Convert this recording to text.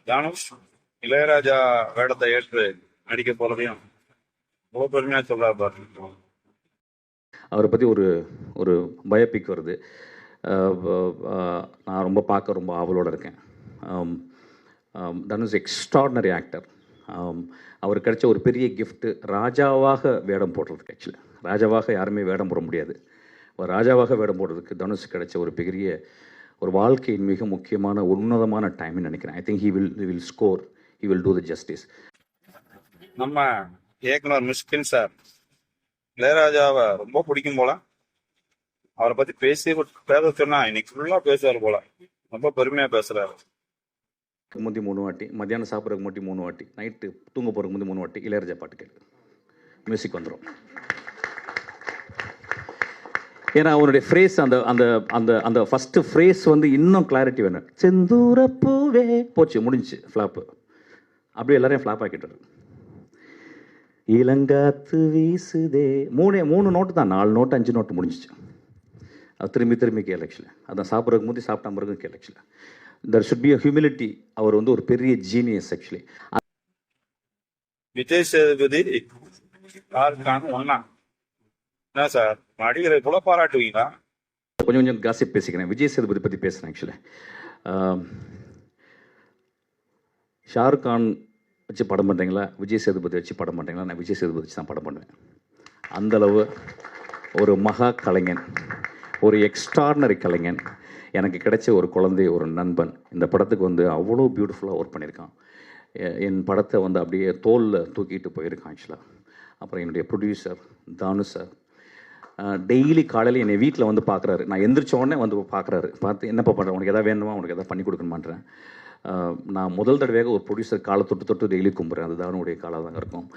தானுஷ் இளையராஜா வேடத்தை ஏற்று நடிக்க போறதையும் ரொம்ப பெருமையா சொல்றாரு பாரு. அவரை பற்றி ஒரு ஒரு பயோபிக் வருது. நான் ரொம்ப ஆவலோடு இருக்கேன். Dhanush extraordinary actor. அவர் கிடைச்ச ஒரு பெரிய கிஃப்ட்டு ராஜாவாக வேடம் போடுறதுக்கு. ஆக்சுவலி ராஜாவாக யாருமே வேடம் போட முடியாது. ராஜாவாக வேடம் போடுறதுக்கு தனுஷ் கிடைச்ச ஒரு பெரிய ஒரு வாழ்க்கையின் மிக முக்கியமான உன்னதமான டைம்னு நினைக்கிறேன். I think he will score, he will do the justice. நம்ம இயக்குனர் மிஷ்கின் சார் இளையராஜாவை ரொம்ப பிடிக்கும் போல. அவரை பத்தி பேச சொன்னா இன்னைக்கு ஃபுல்லா பேசுவார் போல. ரொம்ப பெருமையா பேசுறாரு. முந்தி 3 வாட்டி, மத்தியானம் சாப்பிட்றதுக்கு முன்னாடி 3 வாட்டி, நைட்டு தூங்க போகிறதுக்கு முந்தி 3 வாட்டி இளையராஜா பாட்டு கேட்கு, மியூசிக் வந்துடும். ஏன்னா அவனுடைய ஃப்ரேஸ், அந்த அந்த அந்த அந்த ஃபஸ்ட்டு ஃப்ரேஸ் வந்து இன்னும் கிளாரிட்டி வேணும். செந்தூரப்பூவே போச்சு, முடிஞ்சு ஃப்ளாப்பு. அப்படியே எல்லாரையும் ஃப்ளாப் ஆக்கிட்டாரு. இளங்காத்து வீசுதே, 3 நோட்டு தான், 4 நோட்டு 5 நோட்டு முடிஞ்சிச்சு. அது திரும்பி கேள். ஆக்சுவலி அதான் சாப்பிட்றதுக்கு முந்தி சாப்பிட்டா பிறகு கேள். Actually there should be a humility. அவர் வந்து ஒரு பெரிய ஜீனியஸ். ஆக்சுவலி விஜய் சேதுபதி யாருக்கான ஒன்னா என்ன சார் நடிகரை கூட பாராட்டுவீங்களா? கொஞ்சம் காசிப் பேசிக்கிறேன். விஜய் சேதுபதி பற்றி பேசுகிறேன். ஆக்சுவலி ஷாருக் கான் வச்சு படம் பண்ணுறீங்களா, விஜய் சேதுபதி வச்சு படம் பண்ணுறீங்களா? நான் விஜய் சேதுபதி வச்சு தான் படம் பண்ணுவேன். அந்தளவு ஒரு மகா கலைஞன், ஒரு எக்ஸ்ட்ராடினரி கலைஞன். எனக்கு கிடைச்ச ஒரு குழந்தை, ஒரு நண்பன். இந்த படத்துக்கு வந்து அவ்வளோ பியூட்டிஃபுல்லாக ஒர்க் பண்ணியிருக்கான். என் படத்தை வந்து அப்படியே தோலில் தூக்கிட்டு போயிருக்கான். ஆக்சுவலாக அப்புறம் என்னுடைய ப்ரொடியூசர் தானுஷ் சார் டெய்லி காலையில் என்னை வீட்டில் வந்து பார்க்குறாரு. நான் எந்திரிச்ச உடனே வந்து பார்க்குறாரு. பார்த்து என்னப்பா பண்ணுறேன், உனக்கு எதாவது வேணுமா, உனக்கு எதாவது பண்ணி கொடுக்கணுமான்றேன். நான் முதல் தடவையாக ஒரு ப்ரொடியூசர் காலை தொட்டு டெய்லி கும்பிட்றேன். அது தானுடைய காலாக தான் இருக்கும்.